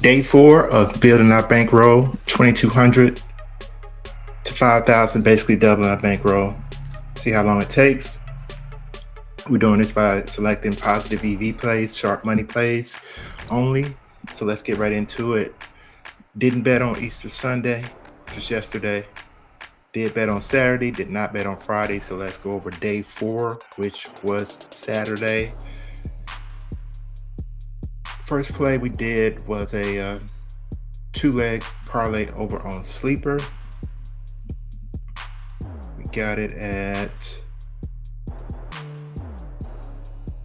Day 4 of building our bankroll, 2,200 to 5,000, basically doubling our bankroll. See how long it takes. We're doing this by selecting positive EV plays, sharp money plays only. So let's get right into it. Didn't bet on Easter Sunday, just yesterday. Did bet on Saturday, did not bet on Friday. So let's go over day 4, which was Saturday. First play we did was a 2-leg parlay over on Sleeper. We got it at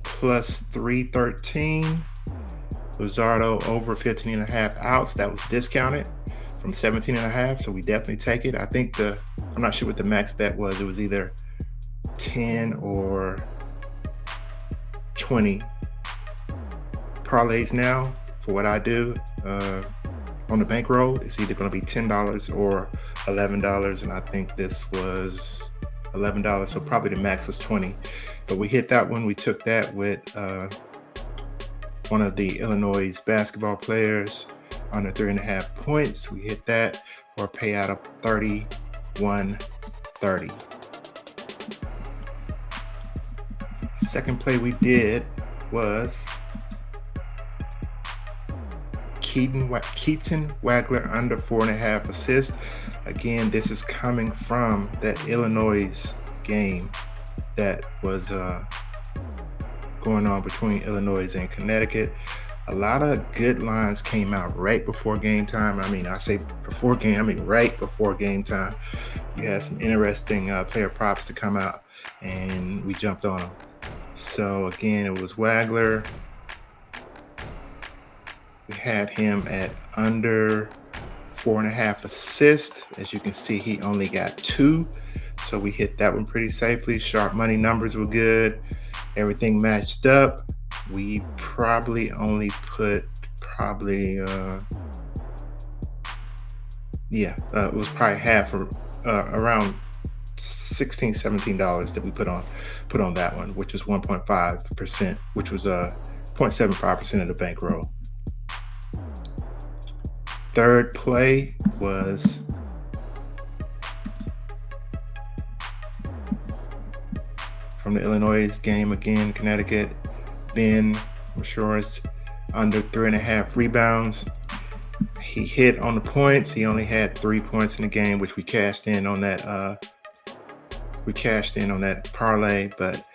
plus 313. Luzardo over 15.5 outs. That was discounted from 17.5. So we definitely take it. I think I'm not sure what the max bet was. It was either 10 or 20 parlays now for what I do on the bankroll. It's either going to be $10 or $11, and I think this was $11, so probably the max was 20. But we hit that one. We took that with one of the Illinois basketball players under 3.5 points. We hit that for a payout of $31.30. Second play we did was Keaton Wagler under 4.5 assists. Again, this is coming from that Illinois game that was going on between Illinois and Connecticut. A lot of good lines came out right before game time. I say before game, right before game time. You had some interesting player props to come out, and we jumped on them. So again, it was Wagler. We had him at under 4.5 assists. As you can see, he only got 2. So we hit that one pretty safely. Sharp money numbers were good. Everything matched up. We probably only put it was probably half or around $16, $17 that we put on that one, which was 1.5%, which was 0.75% of the bankroll. Third play was from the Illinois game again, Connecticut. Ben Mashoris under 3.5 rebounds. He hit on the points. He only had 3 points in the game, which we cashed in on that. Parlay, but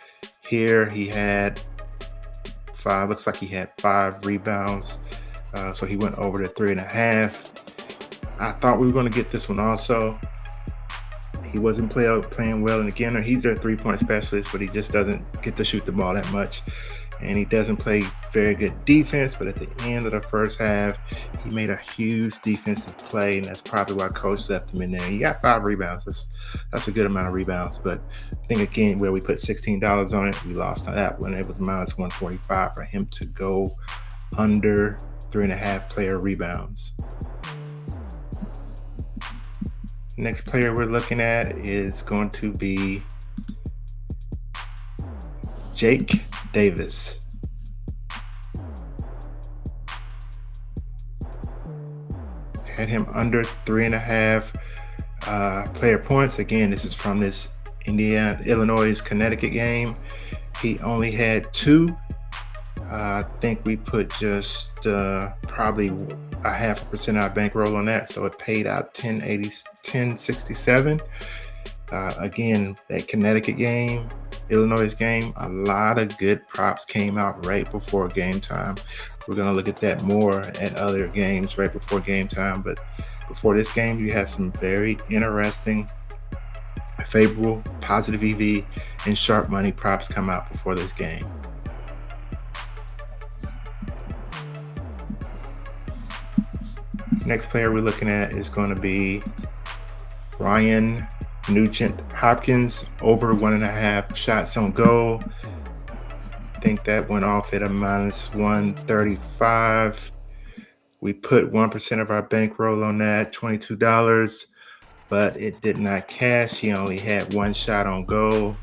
here he had 5. Looks like he had 5 rebounds. So he went over to 3.5. I thought we were going to get this one also. He wasn't playing well, and again, he's their 3-point specialist, but he just doesn't get to shoot the ball that much, and he doesn't play very good defense. But at the end of the first half, he made a huge defensive play, and that's probably why coach left him in there. He got 5 rebounds. That's a good amount of rebounds, but I think again where we put $16 on it, we lost on that one. It was minus 145 for him to go under 3.5 player rebounds. Next player we're looking at is going to be Jake Davis. Had him under 3.5 player points. Again, this is from this Illinois Connecticut game. He only had 2. I think we put just probably 0.5% of our bankroll on that, so it paid out $10.67. Again, that Connecticut game, Illinois game, a lot of good props came out right before game time. We're going to look at that more at other games right before game time, but before this game, you had some very interesting, favorable, positive EV, and sharp money props come out before this game. Next player we're looking at is going to be Ryan Nugent Hopkins over 1.5 shots on goal. I think that went off at a minus 135. We put 1% of our bankroll on that, $22, but it did not cash. He only had 1 shot on goal.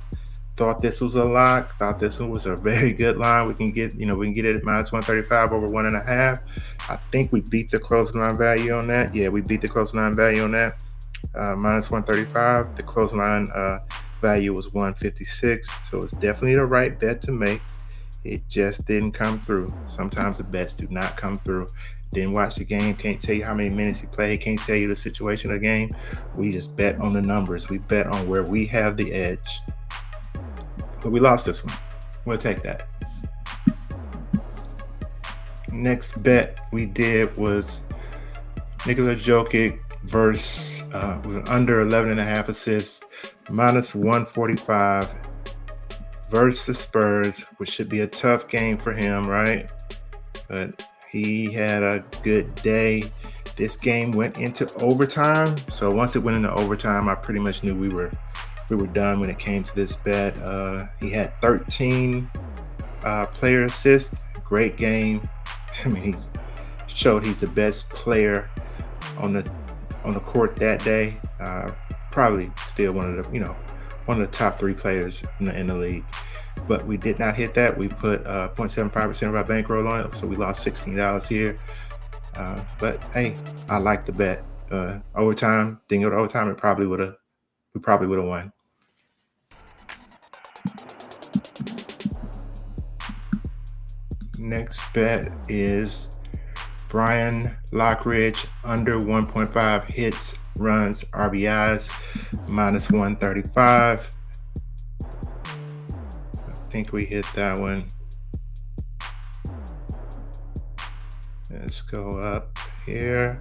Thought this was a lock. Thought this one was a very good line. We can get, we can get it at -135 over 1.5. I think we beat the closing line value on that. Yeah, we beat the closing line value on that. -135. The closing line value was 156. So it's definitely the right bet to make. It just didn't come through. Sometimes the bets do not come through. Didn't watch the game. Can't tell you how many minutes he played. Can't tell you the situation of the game. We just bet on the numbers. We bet on where we have the edge. But we lost this one. We'll take that. Next bet we did was Nikola Jokic versus under 11.5 assists, -145 versus the Spurs, which should be a tough game for him, right? But he had a good day. This game went into overtime. So once it went into overtime, I pretty much knew we were done when it came to this bet. He had 13 player assists. Great game. I mean, he showed he's the best player on the court that day. Probably still one of the top 3 players in the league. But we did not hit that. We put 0.75% of our bankroll on it, so we lost $16 here. But hey, I like the bet. Overtime, didn't go to overtime. We probably would have won. Next bet is Brian Lockridge under 1.5 hits, runs, RBIs, -135. I think we hit that one. Let's go up here.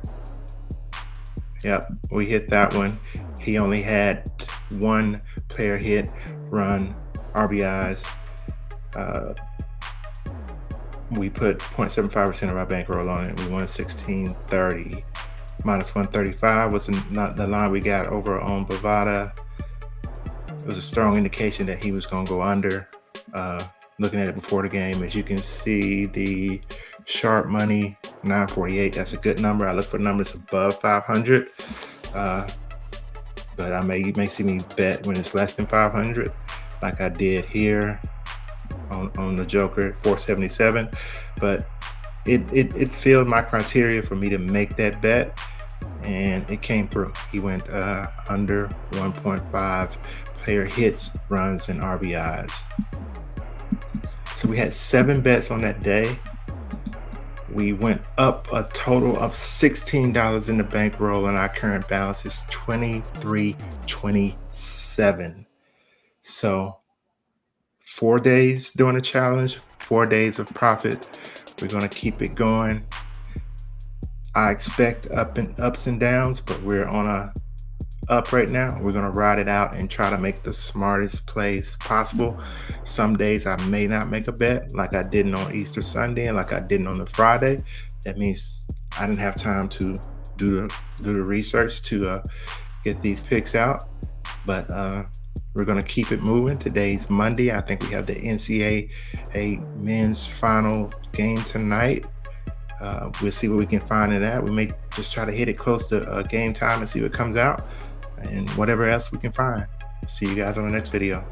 Yep, we hit that one. He only had 1 player hit, run, RBIs. We put 0.75% of our bankroll on it. We won 16.30. -135 was not the line we got over on Bovada. It was a strong indication that he was going to go under. Looking at it before the game, as you can see, the sharp money 948. That's a good number. I look for numbers above 500, but you may see me bet when it's less than 500, like I did here on the Joker 477. But it filled my criteria for me to make that bet, and it came through. He went under 1.5 player hits, runs, and RBIs. So we had 7 bets on that day. We went up a total of $16 in the bankroll, and our current balance is $23.27. So 4 days doing a challenge, 4 days of profit. We're going to keep it going. I expect ups and downs, but we're on a up right now. We're going to ride it out and try to make the smartest plays possible. Some days I may not make a bet, like I didn't on Easter Sunday and like I didn't on the Friday. That means I didn't have time to do the research to get these picks out. But we're going to keep it moving. Today's Monday. I think we have the NCAA men's final game tonight. We'll see what we can find in that. We may just try to hit it close to game time and see what comes out, and whatever else we can find. See you guys on the next video.